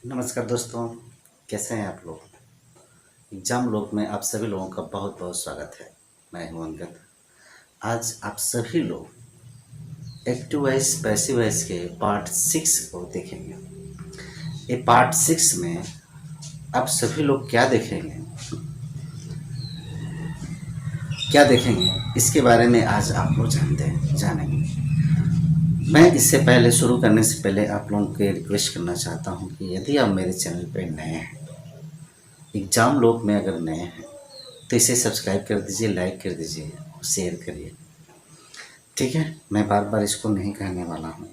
नमस्कार दोस्तों, कैसे हैं आप लोग। एग्जाम लोग में आप सभी लोगों का बहुत बहुत स्वागत है। मैं हूं अंगद। आज आप सभी लोग एक्टिव वॉइस पैसिव वॉइस के पार्ट 6 को देखेंगे। ये पार्ट 6 में आप सभी लोग क्या देखेंगे इसके बारे में आज आप लोग जानेंगे। मैं इससे पहले शुरू करने से पहले आप लोगों को रिक्वेस्ट करना चाहता हूं कि यदि आप मेरे चैनल पर नए हैं, एग्जाम लोग में अगर नए हैं, तो इसे सब्सक्राइब कर दीजिए, लाइक कर दीजिए, शेयर करिए। ठीक है, मैं बार बार इसको नहीं कहने वाला हूँ।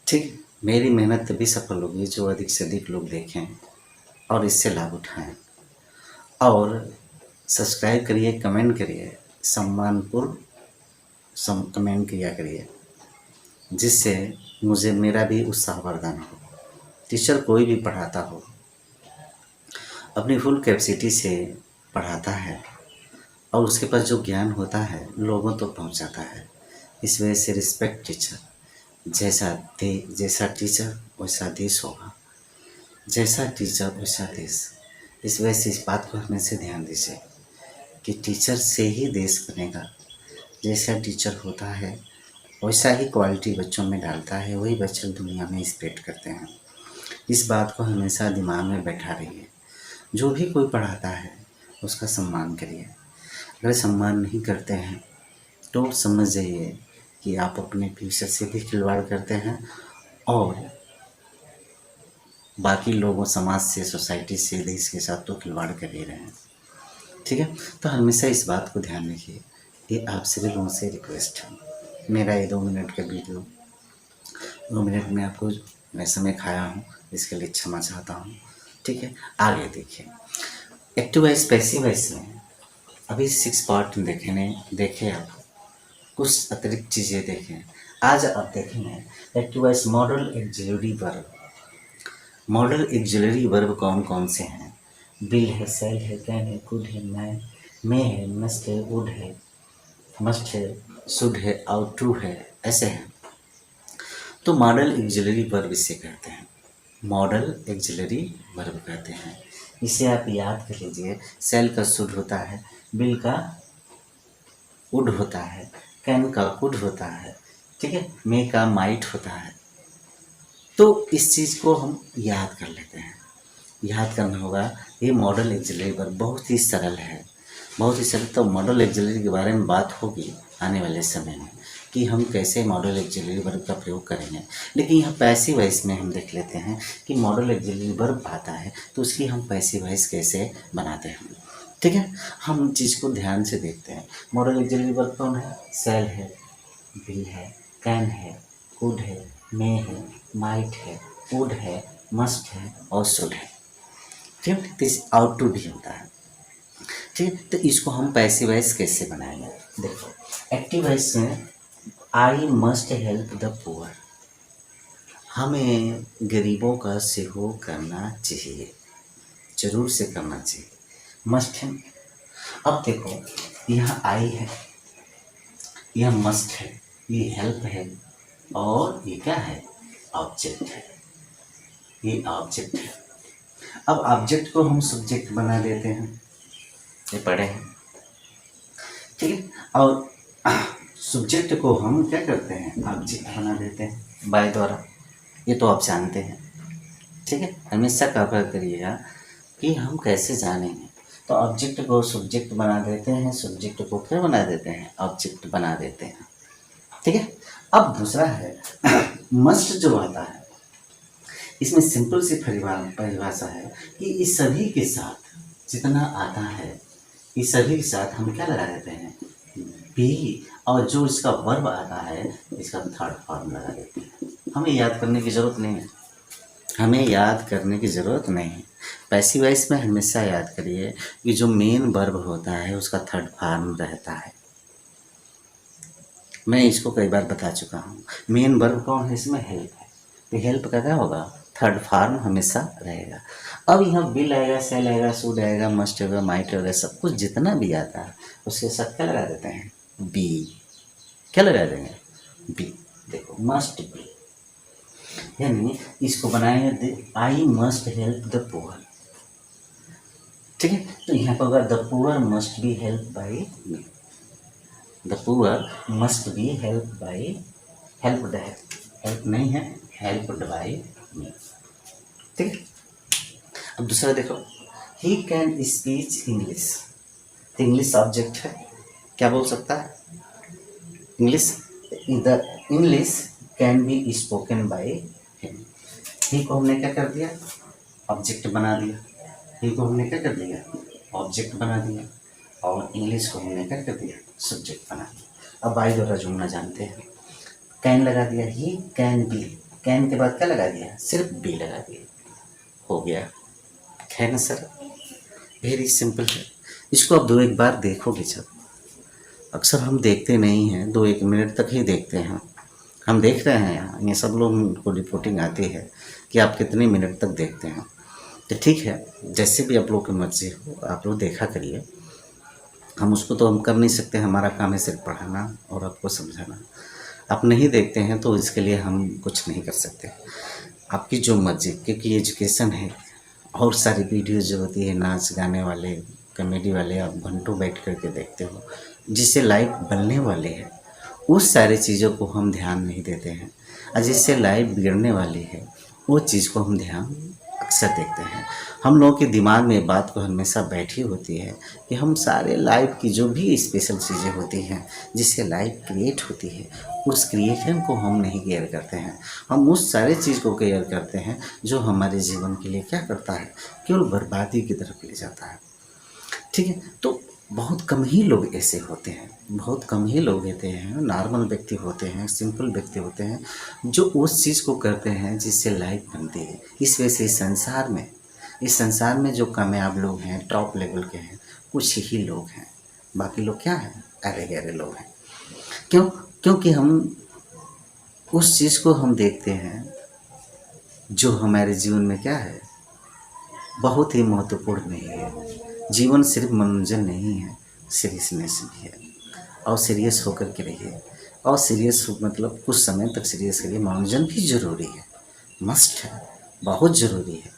ठीक, मेरी मेहनत तभी सफल होगी जो अधिक से अधिक लोग देखें और इससे लाभ उठाएं। और सब्सक्राइब करिए, कमेंट करिए, कमेंट किया करिए, जिससे मुझे मेरा भी उत्साहवर्धन हो। टीचर कोई भी पढ़ाता हो, अपनी फुल कैपेसिटी से पढ़ाता है और उसके पास जो ज्ञान होता है लोगों तक पहुंचाता है। इस वजह से रिस्पेक्ट टीचर। जैसा टीचर वैसा देश होगा, जैसा टीचर वैसा देश। इस वजह से इस बात को हमेशा ध्यान दीजिए कि टीचर से ही देश बनेगा। जैसा टीचर होता है वैसा ही क्वालिटी बच्चों में डालता है, वही बच्चे दुनिया में स्प्रेड करते हैं। इस बात को हमेशा दिमाग में बैठा रहिए। जो भी कोई पढ़ाता है उसका सम्मान करिए। अगर सम्मान नहीं करते हैं तो समझ जाइए कि आप अपने फ्यूचर से भी खिलवाड़ करते हैं और बाकी लोगों, समाज से, सोसाइटी से, देश के साथ तो खिलवाड़ कर ही रहे हैं। ठीक है, तो हमेशा इस बात को ध्यान रखिए। ये आप सभी लोगों से रिक्वेस्ट है। मेरा ये 2 मिनट का वीडियो, 2 मिनट में आपको मैं समय खाया हूँ, इसके लिए क्षमा चाहता हूँ। ठीक है, आगे देखिए। एक्टिव वॉइस पैसिव वॉइस में अभी 6 पार्ट देखे आप, कुछ अतिरिक्त चीज़ें देखें। आज आप देखेंगे active voice model axillary verb. Model axillary verb कौन कौन से हैं? बिल है, सेल है, कैन है, कुड है, मैं है, मस्ट है, वुड है, मस्ट है, शुड है और ट्रू है, ऐसे हैं। तो मॉडल एक्सिलरी वर्ब इसे कहते हैं। मॉडल एक्सिलरी वर्ब कहते हैं। इसे आप याद कर लीजिए। सेल का शुड होता है, बिल का वुड होता है, कैन का कुड होता है, ठीक है, मे का माइट होता है। तो इस चीज़ को हम याद कर लेते हैं। याद करना होगा। ये मॉडल एक्सिलरी वर्ब बहुत ही सरल है, बहुत ही सरल। तो मॉडल एक्सिलरी के बारे में बात होगी आने वाले समय में कि हम कैसे मॉडल एक्सिलरी वर्ब का प्रयोग करेंगे। लेकिन यहाँ पैसिव वॉइस में हम देख लेते हैं कि मॉडल एक्सिलरी वर्ब आता है तो उसकी हम पैसिव वॉइस कैसे बनाते हैं। ठीक है, हम चीज़ को ध्यान से देखते हैं। मॉडल एक्सिलरी वर्ब कौन है? सेल है, बिल है, कैन है, कुड है, मे है, माइट है, वुड है, मस्ट है और शुड है। ठीक है, तो इस आउट टू भी होता है। ठीक है, तो इसको हम पैसिव वॉइस कैसे बनाएंगे? देखो, एक्टिव वॉइस में I must help the poor. हमें गरीबों का सहयोग करना चाहिए, जरूर से करना चाहिए। मस्ट है। अब देखो, यह आई है, यह मस्ट है, ये हेल्प है और ये क्या है? ऑब्जेक्ट है। ये ऑब्जेक्ट है। अब ऑब्जेक्ट को हम सब्जेक्ट बना देते हैं, ये पढ़े हैं, ठीक है। और सब्जेक्ट को हम क्या करते हैं? ऑब्जेक्ट बना देते हैं बाय द्वारा। ये तो आप जानते हैं, ठीक है। हमेशा कहा करिएगा कि हम कैसे जानेंगे। तो ऑब्जेक्ट को सब्जेक्ट बना देते हैं, सब्जेक्ट को क्या बना देते हैं? ऑब्जेक्ट बना देते हैं, ठीक है। अब दूसरा है मस्ट जो आता है, इसमें सिंपल सी परिभाषा है कि इस सभी के साथ जितना आता है, इस सभी के साथ हम क्या लगा देते हैं? बी। और जो इसका वर्ब आता है इसका थर्ड फॉर्म लगा देते हैं। हमें याद करने की ज़रूरत नहीं है, हमें याद करने की ज़रूरत नहीं है। पैसिव वॉइस में हमेशा याद करिए कि जो मेन वर्ब होता है उसका थर्ड फॉर्म रहता है। मैं इसको कई बार बता चुका हूँ। मेन वर्ब कौन है इसमें? हेल्प है। तो हेल्प का क्या होगा? थर्ड फॉर्म हमेशा रहेगा। अब यहाँ बिल आएगा, सेल आएगा, शुड आएगा, मस्ट होगा, माइट होगा, सब कुछ जितना भी आता है उसके साथ क्या लगा देते हैं? बी। क्या लगा देंगे? बी। देखो, मस्ट बी, यानी इसको बनाएंगे I must help the poor, ठीक है। तो यहाँ पर होगा the poor must be help by me, the poor must be help by, helped है, हेल्प नहीं है, हेल्प्ड बाई मी, ठीक है। अब दूसरा देखो, ही कैन स्पीच इंग्लिश, तो इंग्लिश ऑब्जेक्ट है, क्या बोल सकता है, English, the English can be spoken by him, he को हमने क्या कर दिया, ऑब्जेक्ट बना दिया, ही को हमने क्या कर दिया, ऑब्जेक्ट बना दिया, और इंग्लिश को हमने क्या कर दिया, सब्जेक्ट बना दिया। अब बाई द्वारा जुड़ना जानते हैं, कैन लगा दिया, ही कैन बी, कैन के बाद क्या लगा दिया, सिर्फ बी लगा दिया, हो गया, है ना सर, वेरी सिंपल है। इसको अब 2-1 बार देखोगे जब, अक्सर हम देखते नहीं हैं, 2-1 मिनट तक ही देखते हैं, हम देख रहे हैं यहाँ, ये सब लोग को रिपोर्टिंग आती है कि आप कितने मिनट तक देखते हैं, तो ठीक है, जैसे भी आप लोग की मर्जी हो आप लोग देखा करिए, हम उसको तो हम कर नहीं सकते, हमारा काम है सिर्फ पढ़ाना और आपको समझाना, आप नहीं देखते हैं तो इसके लिए हम कुछ नहीं कर सकते, आपकी जो मर्जी, क्योंकि एजुकेशन है, और सारी वीडियोज़ जो होती है नाच गाने वाले, कॉमेडी वाले, आप घंटों बैठ करके देखते हो, जिससे लाइफ बनने वाले हैं, उस सारी चीज़ों को हम ध्यान नहीं देते हैं, और जिससे लाइफ बिगड़ने वाली है वो चीज़ को हम ध्यान अक्सर देखते हैं। हम लोगों के दिमाग में बात को हमेशा बैठी होती है कि हम सारे लाइफ की जो भी स्पेशल चीज़ें होती हैं जिससे लाइफ क्रिएट होती है, उस क्रिएशन को हम नहीं केयर करते हैं, हम उस सारे चीज़ को केयर करते हैं जो हमारे जीवन के लिए क्या करता है, केवल बर्बादी की तरफ ले जाता है, ठीक है। तो बहुत कम ही लोग ऐसे होते हैं, बहुत कम ही लोग होते हैं, नॉर्मल व्यक्ति होते हैं, सिंपल व्यक्ति होते हैं, जो उस चीज़ को करते हैं जिससे लाइफ बनती है। इस वजह से इस संसार में जो कामयाब लोग हैं, टॉप लेवल के हैं, कुछ ही लोग हैं, बाकी लोग क्या हैं, अरे गहरे लोग हैं। क्यों? क्योंकि हम उस चीज़ को हम देखते हैं जो हमारे जीवन में क्या है, बहुत ही महत्वपूर्ण नहीं है। जीवन सिर्फ मनोरंजन नहीं है, सीरियसनेस भी है, और सीरियस होकर के रहिए, और सीरियस मतलब कुछ समय तक सीरियस करिए, मनोरंजन भी ज़रूरी है, मस्ट है, बहुत ज़रूरी है,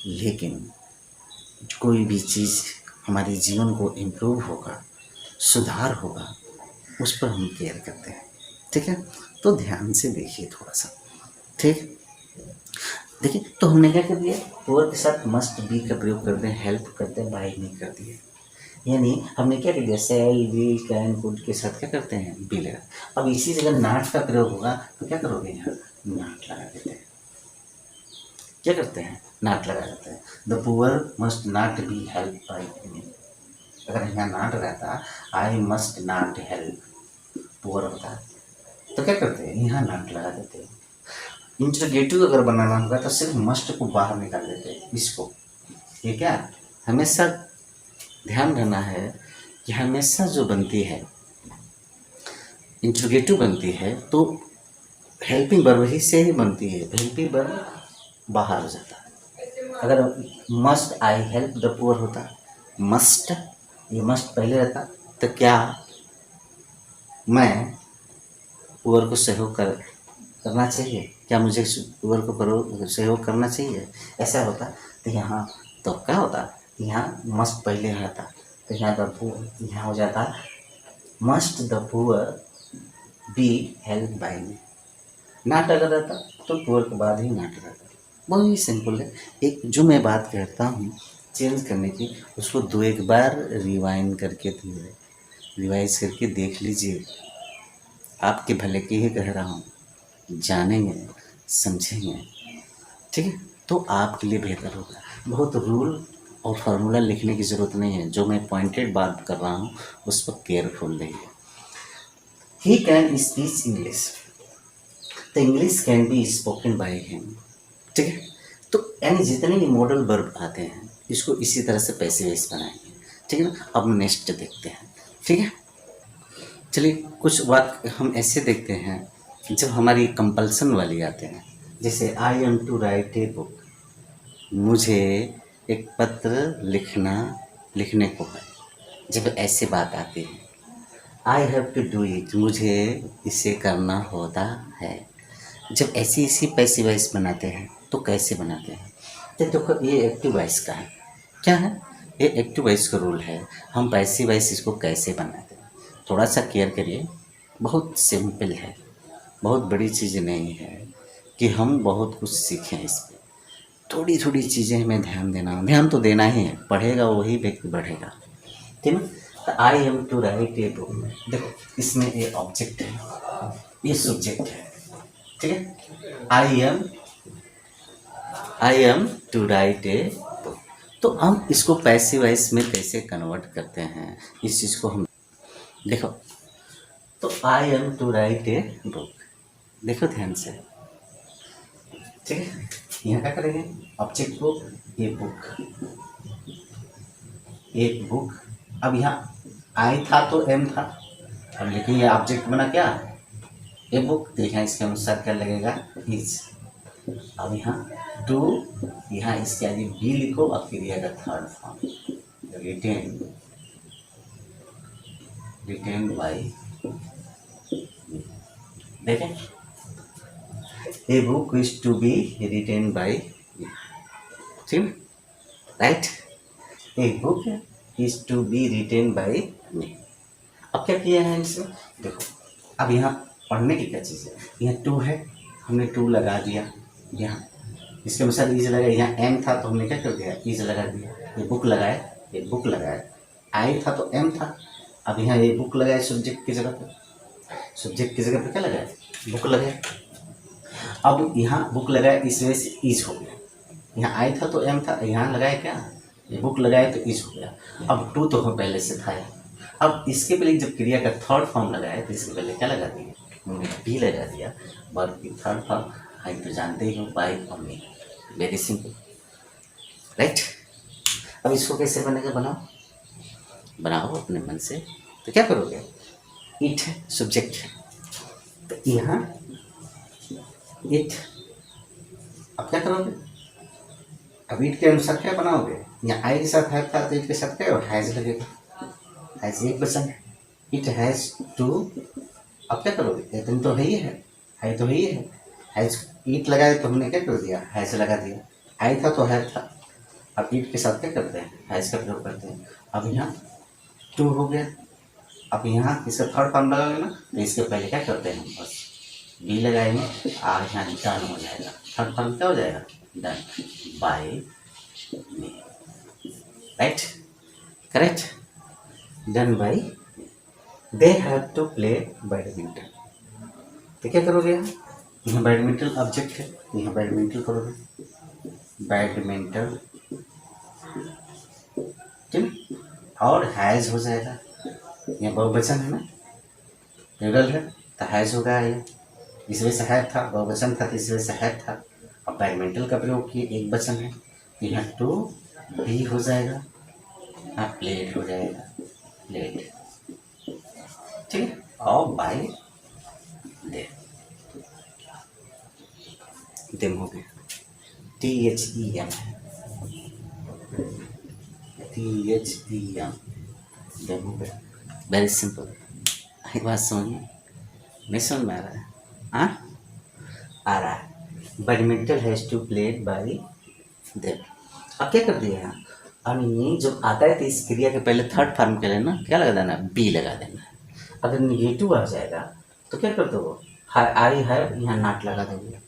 लेकिन कोई भी चीज़ हमारे जीवन को इम्प्रूव होगा, सुधार होगा, उस पर हम केयर करते हैं, ठीक है। तो ध्यान से देखिए थोड़ा सा, ठीक। देखिए, तो हमने क्या कर दिया, पुअर के साथ मस्ट बी का प्रयोग कर दें, हेल्प करते हैं, बाई नहीं कर दिए, यानी हमने क्या कर दिया, सेल विल कैन कुड के साथ क्या करते हैं, बी लगा। अब इसी जगह नाट का प्रयोग होगा तो क्या करोगे, यहाँ नाट लगा देते हैं, क्या करते हैं, नाट लगा देते हैं, the poor must not be help by me, अगर यहाँ नाट रहता, I must not help poor होता, तो क्या करते हैं, यहाँ नाट लगा देते हैं। इंटरोगेटिव अगर बनाना होगा तो सिर्फ मस्ट को बाहर निकाल देते हैं, इसको, ये क्या, हमेशा ध्यान रखना है कि हमेशा जो बनती है इंटरोगेटिव बनती है तो हेल्पिंग वर्ब ही से ही बनती है, हेल्पिंग वर्ब बाहर हो जाता है। अगर must I help the poor होता, मस्ट, ये मस्ट पहले रहता, तो क्या मैं पुअर को सहयोग करना चाहिए, क्या मुझे पुअर को सहयोग करना चाहिए, ऐसा होता, तो यहाँ तो क्या होता, यहाँ मस्ट पहले रहता, तो यहाँ द यहाँ हो जाता must the poor be help by me, not अगर रहता तो पुअर के बाद ही नाट रहता, बहुत ही सिंपल है। एक जो मैं बात कहता हूँ चेंज करने की, उसको 2-1 बार रिवाइंड करके रिवाइज करके देख लीजिए, आपके भले के ही कह रहा हूँ, जानेंगे समझेंगे, ठीक है, तो आपके लिए बेहतर होगा। बहुत रूल और फार्मूला लिखने की ज़रूरत नहीं है, जो मैं पॉइंटेड बात कर रहा हूँ उस पर केयरफुल रहिए। ही कैन स्पीच इंग्लिश, तो English can be spoken by him, ठीक है। तो यानी जितने भी मॉडल वर्ब आते हैं इसको इसी तरह से पैसिव वॉइस बनाएंगे, ठीक है ना। अब नेक्स्ट देखते हैं, ठीक है। चलिए कुछ बात हम ऐसे देखते हैं जब हमारी कंपल्सन वाली आते हैं, जैसे I am to write a book, मुझे एक पत्र लिखने को है, जब ऐसे बात आती है। I have to do it, मुझे इसे करना होता है, जब ऐसी ऐसी पैसिव वॉइस बनाते हैं तो कैसे बनाते हैं? तो देखो ये एक्टिव वॉइस का है। क्या है? ये एक्टिव वॉइस का रूल है। हम पैसिव वॉइस इसको कैसे बनाते हैं, थोड़ा सा केयर करिए। बहुत सिंपल है, बहुत बड़ी चीज़ नहीं है कि हम बहुत कुछ सीखें इस पर। थोड़ी थोड़ी चीज़ें हमें ध्यान तो देना ही है। पढ़ेगा वही व्यक्ति बढ़ेगा, ठीक है। तो I am to write a book, देखो इसमें ये ऑब्जेक्ट है, ये सब्जेक्ट है, ठीक है। I am to write a book. तो हम इसको पैसिव वॉइस में कैसे कन्वर्ट करते हैं, इस चीज़ को हम देखो। तो I am to write a book, देखो ध्यान से, ठीक है। यहाँ क्या करेंगे, ऑब्जेक्ट को ए बुक, एक बुक। अब यहाँ आई था तो एम था, अब लेकिन ये ऑब्जेक्ट बना क्या, ए बुक। तो यहाँ इसके अनुसार क्या लगेगा, इज। अब यहाँ टू, यहाँ इसके आगे बी लिखो और क्रिया का third form written, written by. देखें, a book is to be written by, ठीक, right. A book is to be written by me. अब क्या किया है इसमें, देखो अब यहाँ पढ़ने की क्या चीज़ है, यहाँ टू है, हमने टू लगा दिया यहाँ, इसके अनुसार इज लगाया। यहाँ एम था तो हमने क्या कर दिया, इज लगा दिया। ये बुक लगाए, ये बुक लगाए। आई था तो एम था, अब यहाँ ये बुक लगाए सब्जेक्ट की जगह पे, सब्जेक्ट की जगह पे क्या लगाए, बुक लगाए। अब यहाँ बुक लगाए, इस वजह से इज हो गया। यहाँ आई था तो एम था, यहाँ लगाए क्या, ये बुक लगाए तो इज हो गया। अब टू तो हम पहले से था। अब इसके पहले जब क्रिया का थर्ड फॉर्म लगाए तो इसके पहले क्या लगा दिया, हमने बी लगा दिया। वर्ब की थर्ड फॉर्म आई तो जानते ही हो, बाई और मी, वेरी सिंपल, राइट। अब इसको कैसे बनेगा, बनाओ अपने मन से। तो क्या करोगे, इट है सब्जेक्ट है, तो यहाँ इट। अब क्या करोगे, अब इट के अनुसार क्या बनाओगे, यहाँ आई के साथ है था तो इट के साथ क्या हैज लगेगा, हैज एक वचन है, इट हैज टू। अब क्या करोगे, तुम तो है ही है तो है ही है, हैज ईट लगाए तो हमने क्या कर दिया, हैज लगा दिया। आई था तो है था, अब ईट के साथ क्या करते हैं, हैज का प्रयोग करते हैं। अब यहाँ टू हो गया। अब यहाँ इसका थर्ड फॉर्म लगाओगे ना, तो इसके पहले क्या करते हैं, बस बी लगाएंगे और यहाँ डन हो जाएगा। थर्ड फॉर्म क्या हो जाएगा, done by me, right, correct, done by. They have to play badminton, तो क्या करोगे, यहाँ बैडमिंटन ऑब्जेक्ट है, यहाँ बैडमिंटन करोगे, बैडमिंटन, ठीक, और हैज हो जाएगा। यहाँ बहुवचन है ना, प्लूरल है तो हैज होगा। ये इस वजह से है था, बहुवचन था तो इस वजह से है था। अब बैडमिंटन का प्रयोग किए, एक वचन है, यहाँ टू बी हो जाएगा, हाँ प्लेट हो जाएगा, प्लेट, ठीक है। और बाय दे, देम हो गया, THEM, THEM, देम हो गया, वेरी सिंपल। एक बात समझ में नहीं, समझ में आ रहा है, हाँ आ रहा है। Badminton has to played by them. अब क्या कर दिया यहाँ, अब ये जब आता है तो इस क्रिया के पहले थर्ड फॉर्म के लिए ना क्या लगा देना, बी लगा देना है। अगर निगेटिव आ जाएगा तो क्या कर दो, आई हैव यहाँ नॉट लगा दोगे।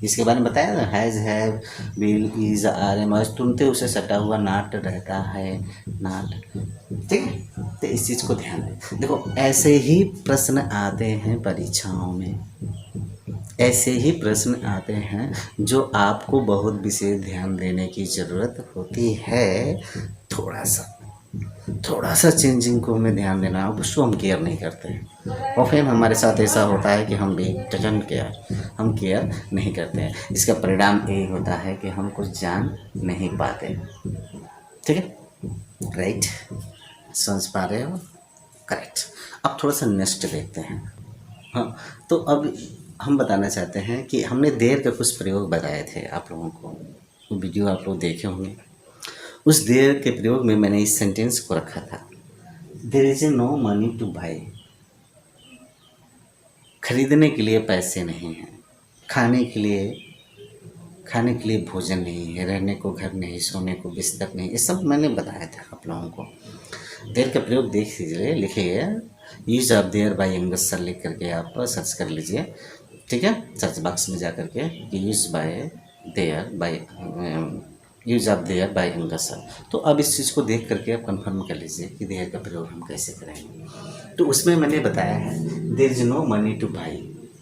इसके बारे में बताया ना, has have will is are am S, तुमते उसे सटा हुआ नॉट रहता है, नॉट, ठीक है। तो इस चीज़ को ध्यान दें। देखो ऐसे ही प्रश्न आते हैं परीक्षाओं में, ऐसे ही प्रश्न आते हैं जो आपको बहुत विशेष ध्यान देने की ज़रूरत होती है। थोड़ा सा चेंजिंग को हमें ध्यान देना है, उसको हम केयर नहीं करते हैं। और फिर हमारे साथ ऐसा होता है कि हम भी डजंट केयर, हम केयर नहीं करते हैं। इसका परिणाम यही होता है कि हम कुछ जान नहीं पाते, ठीक है, राइट, समझ पा रहे हो, करेक्ट। अब थोड़ा सा नेक्स्ट देखते हैं। हाँ, तो अब हम बताना चाहते हैं कि हमने देर के कुछ प्रयोग बताए थे आप लोगों को, वीडियो आप लोग देखे होंगे। उस देर के प्रयोग में मैंने इस सेंटेंस को रखा था, there is no money to buy, खरीदने के लिए पैसे नहीं हैं। खाने के लिए भोजन नहीं है, रहने को घर नहीं, सोने को बिस्तर नहीं, ये सब मैंने बताया था आप लोगों को। देयर का प्रयोग देख लीजिए, लिखिए use of there by youngest sir लिख करके आप सर्च कर लीजिए, ठीक है, सर्च बॉक्स में जा करके use by there by use of there by youngest sir. तो अब इस चीज़ को देख करके आप कंफर्म कर लीजिए कि देयर का प्रयोग हम कैसे करेंगे। तो उसमें मैंने बताया है there is no money to buy,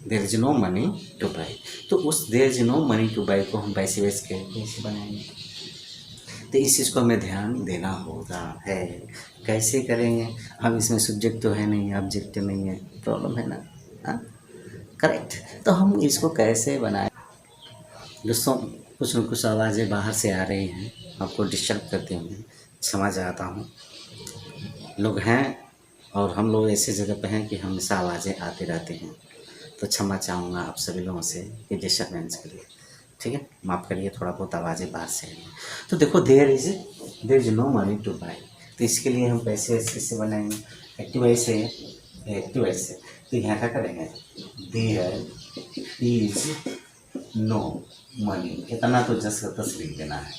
there is no money to buy. तो उस there is no money to buy को हम पैसे वैस के कैसे बनाएंगे, तो इस चीज़ को हमें ध्यान देना होगा है। कैसे करेंगे, हम इसमें सब्जेक्ट तो है नहीं, ऑब्जेक्ट नहीं है, प्रॉब्लम है ना, हाँ करेक्ट। तो हम इसको कैसे बनाएं। दोस्तों कुछ न कुछ आवाज़ें बाहर से आ रही हैं, आपको डिस्टर्ब करते होंगे, क्षमा चाहता हूँ। लोग हैं और हम लोग ऐसे जगह पे हैं कि हमेशा आवाज़ें आते रहते हैं, तो क्षमा चाहूँगा आप सभी लोगों से कि डिस्टर्बेंस के लिए, ठीक है, माफ़ करिए थोड़ा बहुत आवाज़ें बाहर से आई। तो देखो there is no money to buy, तो इसके लिए हम पैसे किससे बनाएंगे, एक्टिव ऐसे। तो यहाँ क्या करेंगे, देयर इज नो मनी, इतना तो जस का तस लिख देना है,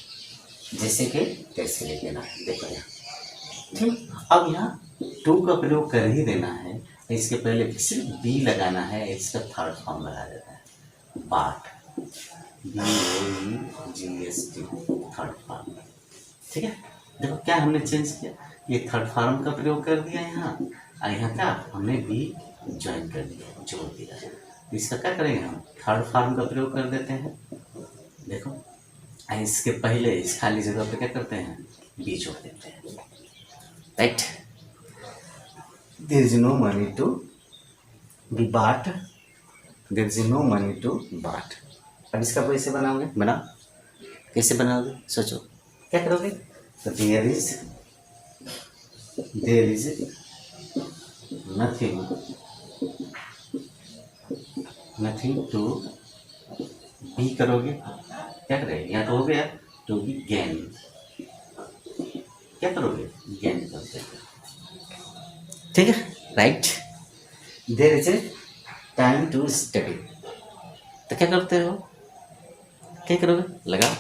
जैसे कि कैसे लिख देना है, देखो यहाँ, ठीक। अब यहाँ टू का प्रयोग कर ही देना है, इसके पहले सिर्फ बी लगाना है, इसका थर्ड फॉर्म लगा देना है, बाट, BAEGST थर्ड फॉर्म, ठीक है। देखो क्या हमने चेंज किया, ये थर्ड फॉर्म का प्रयोग कर दिया यहाँ, और यहाँ क्या हमने बी ज्वाइन कर दिया, जोड़ दिया। इसका क्या करेंगे, हम थर्ड फॉर्म का प्रयोग कर देते हैं। देखो इसके पहले इस खाली जगह पे क्या करते हैं, बी जोड़ देते हैं, right. There is no money to be bought, there is no money to bought. अब इसका कैसे बनाओगे, बनाओ, कैसे बनाओगे, सोचो क्या करोगे। तो there is nothing to be करोगे, क्या करोगे, यहाँ तो हो गया टू बी गेन, क्या करोगे, गेन करोगे, ठीक है, right. There is a time to study, तो क्या करते हो, क्या करोगे, लगाओ,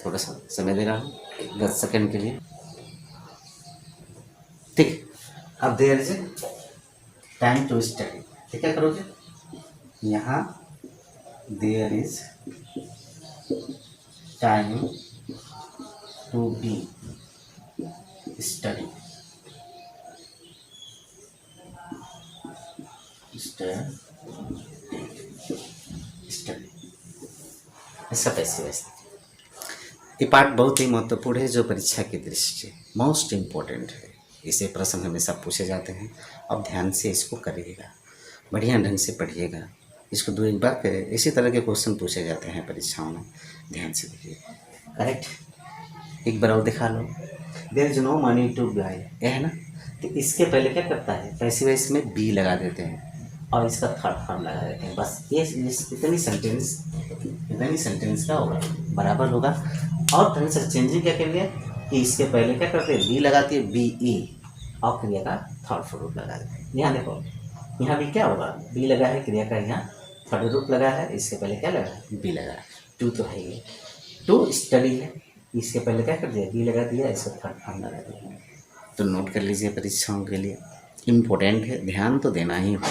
थोड़ा सा समय दे रहा हूँ 10 सेकंड के लिए, ठीक। अब there is time to study, तो क्या करोगे, यहाँ there is time to be study, ऐसा पैसे वैसे। ये पार्ट बहुत ही महत्वपूर्ण है जो परीक्षा की दृष्टि से मोस्ट इम्पोर्टेंट है, इसे प्रश्न हमेशा पूछे जाते हैं। अब ध्यान से इसको करिएगा, बढ़िया ढंग से पढ़िएगा, इसको 2-1 बार करें, इसी तरह के क्वेश्चन पूछे जाते हैं परीक्षाओं में, ध्यान से देखिए, करेक्ट। एक बार और दिखा लो, there is no money to buy, यह है ना, तो इसके पहले क्या करता है, पैसे वैसे में बी लगा देते हैं और इसका थर्ड फॉर्म लगा देते हैं, बस ये इतनी सेंटेंस क्या होगा, बराबर होगा। और थोड़ी सा चेंजिंग क्या कर लिया कि इसके पहले क्या करते हैं, बी लगाती है, बी ई, और क्रिया का थर्ड रूप लगा देते हैं। यहाँ देखो, यहाँ भी क्या होगा, बी लगा है, क्रिया का यहाँ थर्ड रूप लगा है, इसके पहले क्या लगा है, बी लगा है, टू तो है ही, टू स्टडी है, इसके पहले क्या कर दिया, बी लगा दिया, इसको थर्ड फॉर्म लगा दिया। तो नोट कर लीजिए, परीक्षाओं के लिए इम्पोर्टेंट है, ध्यान तो देना ही होगा।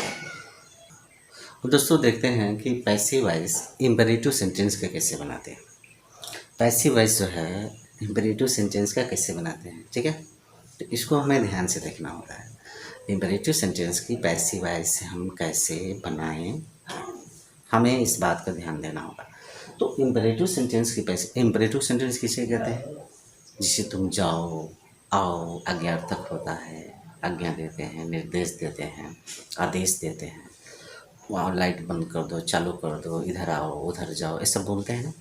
तो दोस्तों देखते हैं कि पैसिव वॉइस इम्पेरेटिव सेंटेंस का कैसे बनाते हैं। पैसिव वॉइस जो है इम्पेरेटिव सेंटेंस का कैसे बनाते हैं, ठीक है, तो इसको हमें ध्यान से देखना होगा। इम्पेरेटिव सेंटेंस की पैसिव वॉइस हम कैसे बनाएं, हमें इस बात का ध्यान देना होगा। तो इम्पेरेटिव सेंटेंस की इम्पेरेटिव सेंटेंस किसे कहते हैं, जिसे तुम जाओ आओ आज्ञार्थक होता है, आज्ञा देते हैं, निर्देश देते हैं, आदेश देते हैं, वहाँ लाइट बंद कर दो, चालू कर दो, इधर आओ उधर जाओ, ये सब बोलते हैं ना,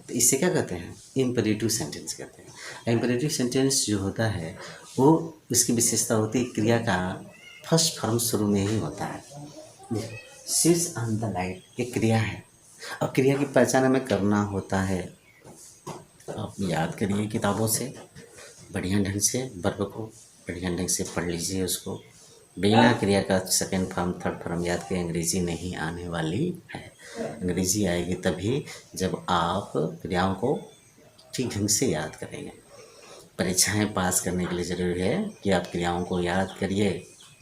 तो इससे क्या कहते हैं, इम्पेरेटिव सेंटेंस कहते हैं। इम्पेरेटिव सेंटेंस जो होता है वो उसकी विशेषता होती है क्रिया का फर्स्ट फॉर्म शुरू में ही होता है। स्विच ऑन द लाइट एक क्रिया है, और क्रिया की पहचान हमें करना होता है। आप याद करिए किताबों से बढ़िया ढंग से, वर्ब को बढ़िया ढंग से पढ़ लीजिए उसको, बिना क्रिया का सेकंड फॉर्म थर्ड फॉर्म याद के अंग्रेजी नहीं आने वाली है। अंग्रेजी आएगी तभी जब आप क्रियाओं को ठीक ढंग से याद करेंगे। परीक्षाएं पास करने के लिए ज़रूरी है कि आप क्रियाओं को याद करिए।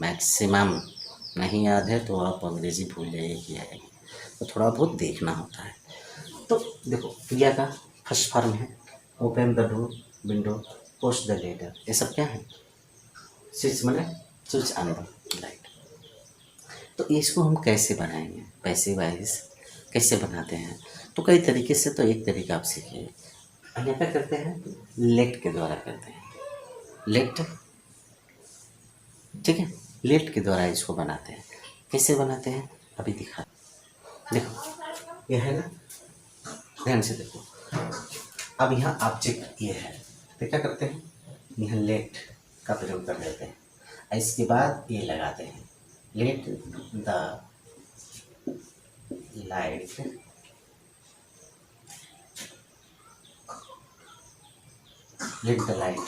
मैक्सिमम नहीं याद है तो आप अंग्रेजी भूल जाइए कि आएगी, तो थोड़ा बहुत देखना होता है। तो देखो क्रिया का फर्स्ट फॉर्म है open the door, window, post the letter. ये सब क्या है? स्विच मैंने स्विच ऑन द लाइट। तो इसको हम कैसे बनाएंगे? पैसिव वॉइस कैसे बनाते हैं? तो कई तरीके से। तो एक तरीका आप सीखिए। हम यहाँ क्या करते हैं? लेट के द्वारा करते हैं। लेट, ठीक है, लेट के द्वारा इसको बनाते हैं। कैसे बनाते हैं अभी दिखा। देखो यह है ना, ध्यान से देखो। अब यहाँ ऑब्जेक्ट ये है तो क्या करते हैं? यहाँ लेट का प्रयोग कर देते हैं। इसके बाद ये लगाते हैं late the light late the light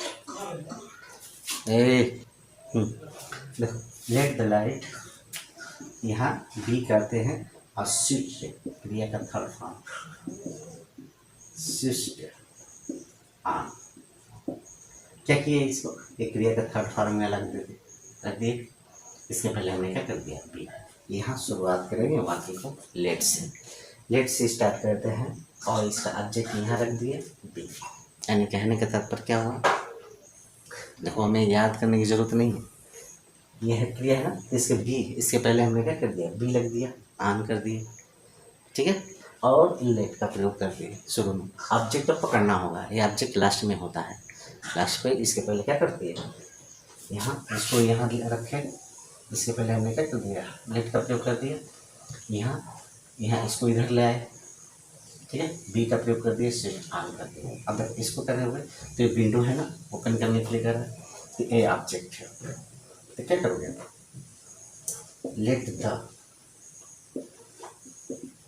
देखो लेट द लाइट, यहाँ बी करते हैं और स्विच क्रिया का थर्ड फॉर्म स्विच ऑन। क्या किया इसको? एक क्रिया का थर्ड फॉर्म में रख दिए। इसके पहले हमने क्या कर दिया? बी। यहाँ शुरुआत करेंगे वाक्य को लेट से। लेट से स्टार्ट करते हैं और इसका ऑब्जेक्ट यहाँ रख दिए बी। यानी कहने का तात्पर्य क्या हुआ? देखो हमें याद करने की जरूरत नहीं है, यह क्रिया है ना, इसके बी, इसके पहले हमने क्या कर दिया? बी लग दिया, ऑन कर दिए, ठीक है, और लेट का प्रयोग कर दिए शुरू में। ऑब्जेक्ट तो पकड़ना होगा, ये ऑब्जेक्ट लास्ट में होता है। लास्ट पे इसके पहले क्या करती है? यहाँ इसको यहाँ रखें, इसके पहले हमने क्या कर दिया? लेट का प्रयोग कर दिया। यहाँ इसको इधर ले आए, ठीक है, बी का प्रयोग कर दिया, स्विच ऑन कर दिया। अब इसको करने हुए तो ये विंडो है ना, ओपन करने के लिए कर रहा है, तो ये ऑब्जेक्ट है। तो क्या करोगे? Let the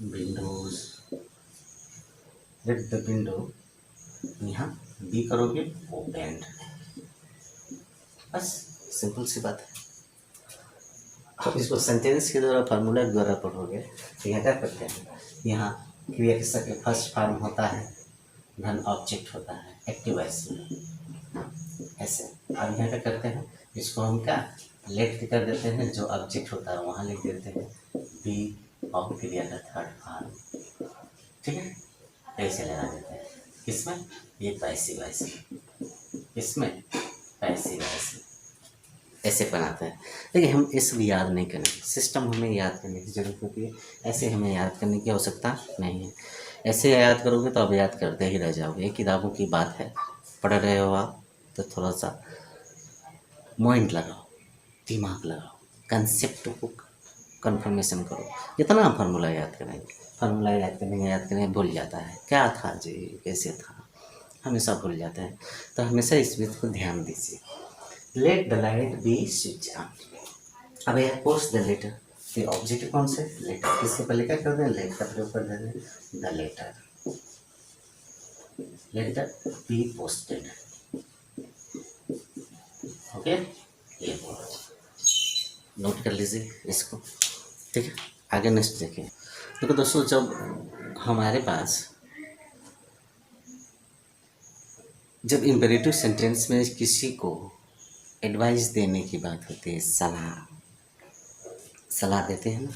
Windows, let the window, यहाँ बी करोगे ओपन। बस सिंपल सी बात है। अब इसको सेंटेंस के द्वारा, फार्मूला के द्वारा पढ़ोगे तो यहाँ क्या करते हैं? यहाँ क्रिया के फर्स्ट फॉर्म होता है, धन ऑब्जेक्ट होता है एक्टिव वॉइस में ऐसे। अब यहाँ क्या करते हैं? इसको हम क्या लेट कर देते हैं, जो ऑब्जेक्ट होता है वहाँ लिख देते हैं बी और क्रिया का थर्ड फॉर्म, ठीक है, ऐसे लगा देते हैं। किसमें? ये पैसिव वॉइस, इसमें पैसिव वॉइस ऐसे बनाते हैं। लेकिन हम ये सब याद नहीं करेंगे, सिस्टम हमें याद करने की जरूरत होती है, ऐसे हमें याद करने की आवश्यकता नहीं है। ऐसे याद करोगे तो अब याद करते ही रह जाओगे। ये किताबों की बात है, पढ़ रहे हो आप तो थोड़ा सा माइंड लगाओ, दिमाग लगाओ, कंसेप्ट को कंफर्मेशन करो। कितना हम फार्मूला याद करेंगे? फार्मूला याद करेंगे भूल जाता है, क्या था जी, कैसे था, हमेशा भूल जाता है। तो हमेशा इस बात को ध्यान दीजिए। Let the light be switch on. अब यह पोस्ट द लेटर, तो ऑब्जेक्ट कौन से? लेटर। इसके पहले क्या कर दें? लेट का प्रयोग कर दें, the letter, letter be posted. Okay, ये नोट कर लीजिए इसको, ठीक है। आगे नेक्स्ट देखिए। देखो दोस्तों, जब हमारे पास जब इम्पेरेटिव सेंटेंस में किसी को एडवाइस देने की बात होती है, सलाह देते हैं ना,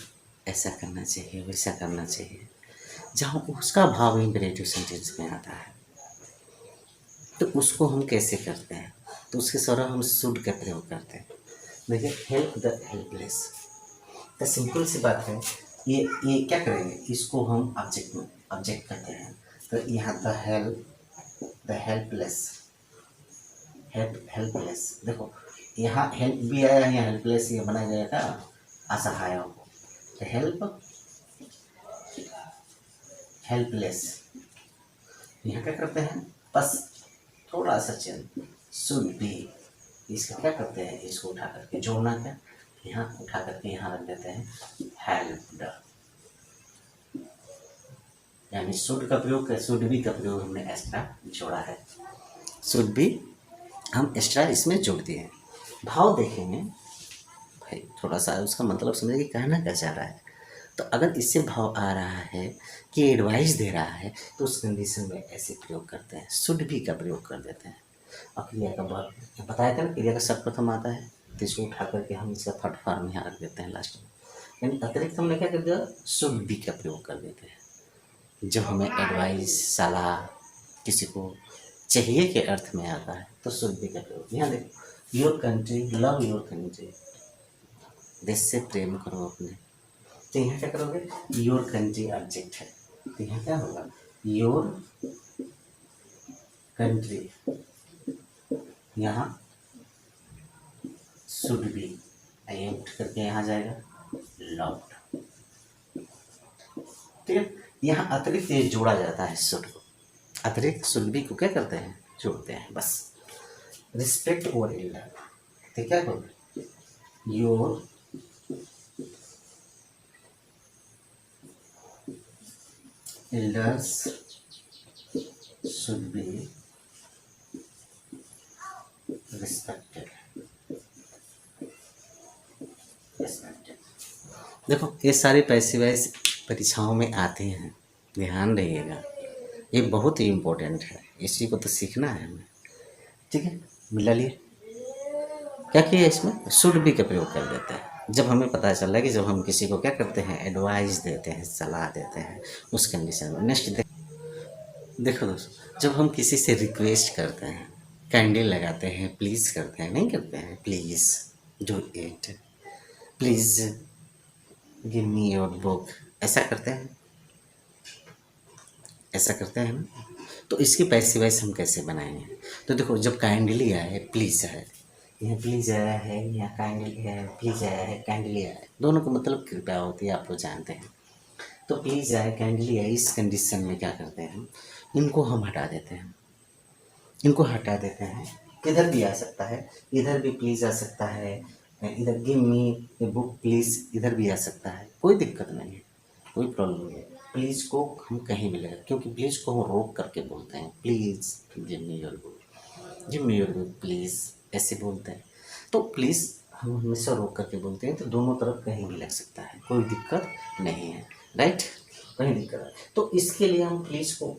ऐसा करना चाहिए, वैसा करना चाहिए, जहाँ उसका भाव इम्पेरेटिव सेंटेंस में आता है, तो उसको हम कैसे करते हैं? तो उसके सौरा हम शुड का प्रयोग करते हैं। देखिए, हेल्प द हेल्पलेस, तो सिंपल सी बात है। ये क्या करेंगे? इसको हम ऑब्जेक्ट करते हैं, तो यहाँ द हेल्पलेस, देखो यहाँ हेल्प भी आया, यहाँ हेल्पलेस ये बना जाएगा असहाय को, तो हेल्पलेस। यहाँ क्या करते हैं? बस थोड़ा सा चेंज, शुड बी, इसका क्या करते हैं? इसको उठा करके जोड़ना, क्या यहाँ उठा करके यहाँ रख देते हैं हेल्प्ड, यानी शुड का प्रयोग, शुड बी का प्रयोग हमने एक्स्ट्रा जोड़ा है, शुड बी हम एक्स्ट्रा इसमें जोड़ दिए हैं। भाव देखेंगे, भाई थोड़ा सा उसका मतलब समझे कि कहना क्या चाह रहा है। तो अगर इससे भाव आ रहा है कि एडवाइस दे रहा है तो उस कंडीशन में ऐसे प्रयोग करते हैं, शुड भी का प्रयोग कर देते हैं। और क्रिया का बहुत बताया था ना, क्रिया का सर्वप्रथम आता है तो इसको उठा करके हम इसका थर्ड फॉर्म यहाँ रख देते हैं लास्ट में। यानी अतिरिक्त हमने क्या कर दिया, शुड भी का प्रयोग कर देते हैं जब हमें एडवाइस सलाह किसी को चाहिए के अर्थ में आता है तो शुड भी का प्रयोग। यहाँ देखो, your country, love your country, देश से प्रेम करो अपने। तो यहाँ क्या करोगे, योर कंट्री ऑब्जेक्ट है तो यहाँ क्या होगा, योर कंट्री, यहाँ शुड बी, आई उठ करके यहाँ जाएगा लव्ड। ठीक है, यहाँ अतिरिक्त ये जोड़ा जाता है शुड को, अतिरिक्त शुड बी को क्या करते हैं, जोड़ते हैं बस। रिस्पेक्ट ओवर एल्डर, तो क्या करोगे, your elders should be respected। देखो ये सारे पैसे वैसे परीक्षाओं में आते हैं, ध्यान रहिएगा, ये बहुत ही इम्पोर्टेंट है, इसी को तो सीखना है हमें। ठीक है, मिला लिए क्या किया, इसमें शुड भी का प्रयोग कर देते हैं जब हमें पता चल रहा है कि जब हम किसी को क्या करते हैं, एडवाइस देते हैं, सलाह देते हैं उस कंडीशन में। नेक्स्ट देखो दोस्तों, जब हम किसी से रिक्वेस्ट करते हैं, कैंडल लगाते हैं, प्लीज़ करते हैं, नहीं करते हैं, please do it, please give me your book, ऐसा करते हैं, ऐसा करते हैं ना। तो इसकी पैसिव वॉइस हम कैसे बनाएंगे, तो देखो जब काइंडली आया है, प्लीज़ है, यहाँ प्लीज़ आया है, यहाँ काइंडली आया है, प्लीज़ आया है, काइंडली आया है, दोनों का मतलब कृपया होती है, आप लोग जानते हैं। तो प्लीज़ आया, काइंडली आया, इस कंडीशन में क्या करते हैं, इनको हम हटा देते हैं, इनको हटा देते हैं। इधर भी आ सकता है, इधर भी प्लीज़ आ सकता है, इधर give me a book please, इधर भी आ सकता है, कोई दिक्कत नहीं है, कोई प्रॉब्लम नहीं है। प्लीज़ को हम कहीं भी लगा, क्योंकि प्लीज़ को हम रोक करके बोलते हैं, please give me your book, give me your book please, ऐसे बोलते हैं। तो प्लीज़ हम हमेशा रोक करके बोलते हैं, तो दोनों तरफ कहीं भी लग सकता है, कोई दिक्कत नहीं है, राइट, कहीं दिक्कत है। तो इसके लिए हम प्लीज़ को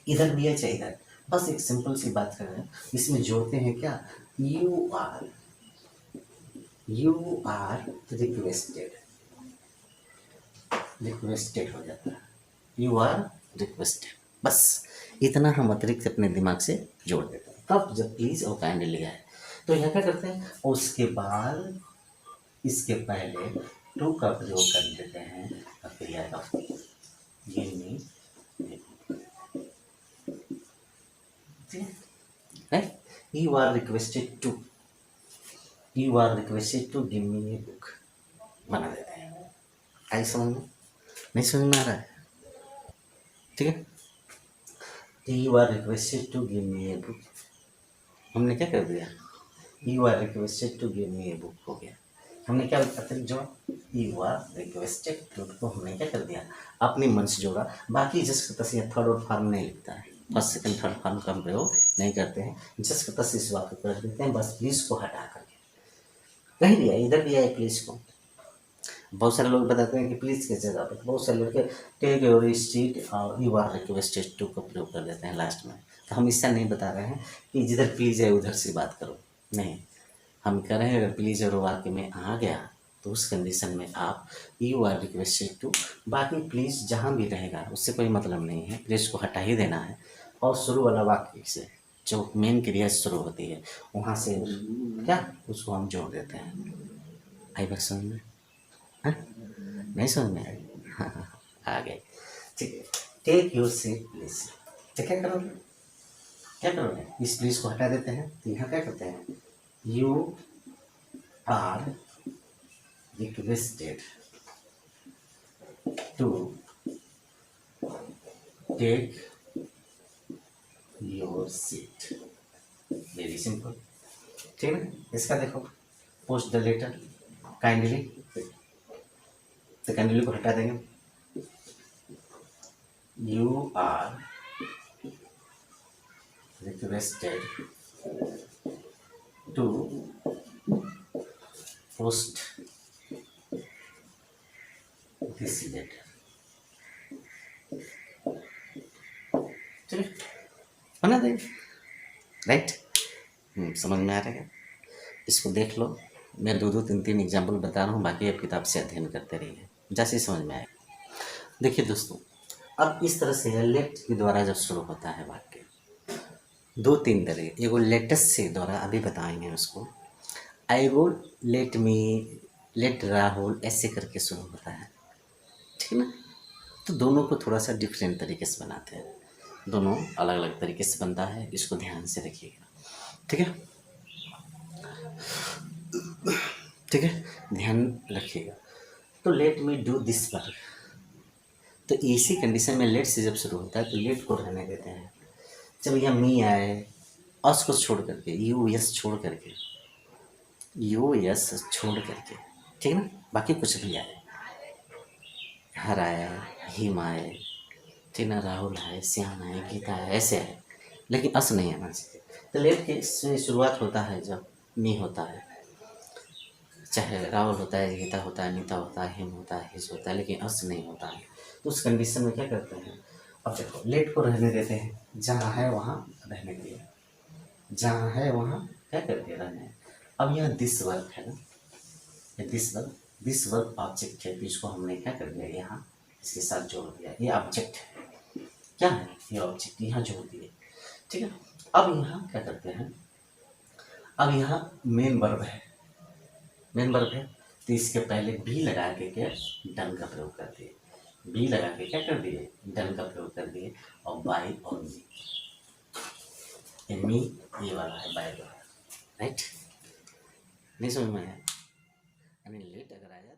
इधर भी है चाहे इधर, बस एक सिंपल सी बात कर रहे हैं, इसमें जोड़ते हैं क्या, you are, you are requested, requested हो जाता है, यू आर रिक्वेस्टेड, बस इतना हम अतिरिक्त अपने दिमाग से जोड़ देते हैं। तब जब प्लीज और काइंडली है तो यहाँ क्या करते हैं, उसके बाद इसके पहले टू का प्रयोग कर देते हैं क्रिया का, give me, right, you are requested to, you are requested to give me a book बना देते हैं। आई समझ में, नहीं समझ में आ रहा है, ठीक है, you are requested to give me a book, हमने क्या कर दिया, you are requested to give me a book हो गया, हमने क्या अतिरिक्त जोड़ा, you are requested to को हमने क्या कर दिया, अपने मन से जोड़ा। बाकी जिसका तस्वीर थर्ड और फॉर्म नहीं लिखता है, फर्स्ट सेकंड थर्ड फॉर्म का हम प्रयोग नहीं करते हैं, जिसका तस्वीर इस वाक्य कर देते हैं, बस प्लीज को हटा करके, कहीं भी आए, इधर भी आए प्लीज को। बहुत सारे लोग बताते हैं कि प्लीज की जगह पर बहुत सारे लड़के टेक योर सीट और यू आर रिक्वेस्टेड टू का प्रयोग कर देते हैं लास्ट में। तो हम इससे नहीं बता रहे हैं कि जिधर प्लीज है उधर से बात करो, नहीं, हम कह रहे हैं अगर प्लीज और वाक्य में आ गया तो उस कंडीशन में आप यू आर रिक्वेस्टेड टू, बाकी प्लीज जहाँ भी रहेगा उससे कोई मतलब नहीं है, प्लीज को हटा ही देना है, और शुरू वाला वाक्य से जो मेन क्रिया शुरू होती है वहाँ से क्या उसको हम जोड़ देते हैं। आई बात समझ में, हाँ नहीं समझ में आई, हाँ हाँ आ गए, ठीक है। टेक योर सीट प्लीज, तो क्या करोगे, क्या करोगे, इस प्लीज को हटा देते हैं, तो यहाँ क्या करते हैं, you are requested to take your seat, very simple, ठीक है। इसका देखो, पोस्ट द लेटर काइंडली, तो काइंडली को हटा देंगे, you are requested to post this letter. चलिए बना देंगे, राइट। समझ में आ रहा है? इसको देख लो, मैं दो दो तीन तीन एग्जाम्पल बता रहा हूँ, बाकी आप किताब से अध्ययन करते रहिए, जैसे समझ में आए। देखिए दोस्तों, अब इस तरह से लेट के द्वारा जब शुरू होता है वाक्य, दो तीन तरह, एगो लेटेस्ट से द्वारा अभी बताएंगे उसको। I go let me, let Rahul, ऐसे करके शुरू होता है, ठीक है ना। तो दोनों को थोड़ा सा डिफरेंट तरीके से बनाते हैं, दोनों अलग अलग तरीके से बनता है, इसको ध्यान से रखिएगा, ठीक है, ठीक है, ध्यान रखिएगा। तो let me do this work, तो इसी कंडीशन में लेट से जब शुरू होता है तो लेट को रहने देते हैं। जब यह मी आए, अस को छोड़ करके, यू यस छोड़ करके, यू यस छोड़ करके, ठीक है ना, बाकी कुछ भी आए, हर आया, हिम आए, ठीक ना, राहुल आए, श्याम आए, गीता आए, ऐसे आए, लेकिन अस नहीं आना चाहिए। तो लेट के से शुरुआत होता है जब मी होता है, चाहे राहुल होता है, गीता होता है, नीता होता है, हिम होता है, हिस होता है, लेकिन अस नहीं होता है। तो उस कंडीशन में क्या करते हैं, अब देखो लेट को रहने देते हैं, जहाँ है वहाँ रहने दिए, जहाँ है वहाँ क्या करते रहने। अब यह दिस वर्क है ना, ये दिस वर्क ऑब्जेक्ट है, तो इसको हमने क्या कर दिया, यहाँ इसके साथ जोड़ दिया, ये ऑब्जेक्ट है, क्या है ये ऑब्जेक्ट, यहाँ जोड़ दिए, ठीक है। अब यहाँ क्या करते हैं, अब यहाँ मेन वर्ब है, मेन वर्ब है, तो इसके पहले बी लगा के क्या डन का प्रयोग कर दिए, बी लगा के क्या कर दिए, डन का प्रयोग कर दिए, और बाय और मी, ये मी ये वाला है, बाय वाला, राइट। नहीं समझ में आया, यानी लेट अगर आया